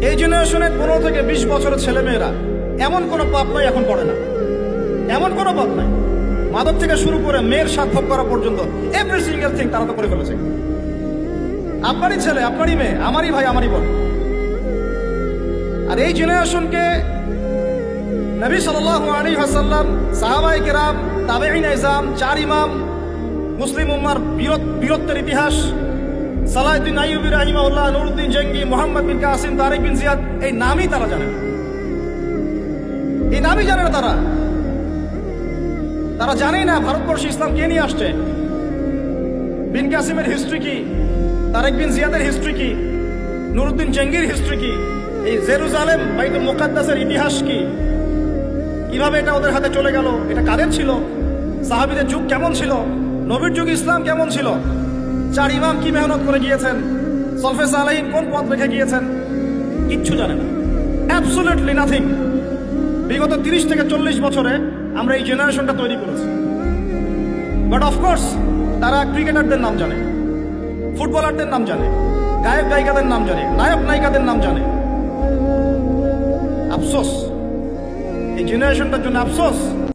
এই জেনারেশনের 15 থেকে 20 বছরের ছেলেমেয়েরা এমন কোনো পাপ নাই এখন করে না, এমন কোনো পাপ নাই। মাদক থেকে শুরু করে মেয়ের সাথ ভোগ করা পর্যন্ত এভরি সিঙ্গেল থিং তারা তো করে ফেলেছে। আপনারই ছেলে, আপনারই মেয়ে, আমারই ভাই, আমারই বোন। আর এই জেনারেশনকে নবী সাল্লাল্লাহু আলাইহি ওয়াসাল্লাম, সাহাবায়ে কেরাম, তাবেঈন ইজম, 4 ইমাম, মুসলিম উম্মার বীরত্বের ইতিহাস, সালাউদ্দিন আইয়ুবী রাহিমাহুল্লাহ, নুরউদ্দিন জঙ্গি, মুহাম্মদ বিন কাসিম, তারেক বিন জিয়াদ, এই নামই তারা জানে না। এই নামই জানে না তারা। তারা জানেই না ভারতবর্ষে ইসলাম কে নিয়ে আসছে, বিন কাসিমের হিস্ট্রি কি, তারেক বিন জিয়াদের হিস্ট্রি কি, নুরউদ্দিন জঙ্গির হিস্ট্রি কি, এই জেরুজালেম বাইতুল মুকাদ্দাসের ইতিহাস কি, কিভাবে এটা ওদের হাতে চলে গেল, এটা কাদের ছিল, সাহাবীদের যুগ কেমন ছিল, নবীর যুগ ইসলাম কেমন ছিল, 4 ইমাম কি মেহনত করে গিয়েছেন, সলফে সালেহিন কোন পথ রেখে গিয়েছেন, কিচ্ছু জানে না, অ্যাবসলিউটলি নাথিং। বিগত 30 থেকে 40 বছরে আমরা এই জেনারেশনটা তৈরি করেছি। বাট অফকোর্স তারা ক্রিকেটারদের নাম জানে, ফুটবলারদের নাম জানে, গায়ক গায়িকাদের নাম জানে, নায়ক নায়িকাদের নাম জানে। আফসোস, এই জেনারেশনটার জন্য আফসোস।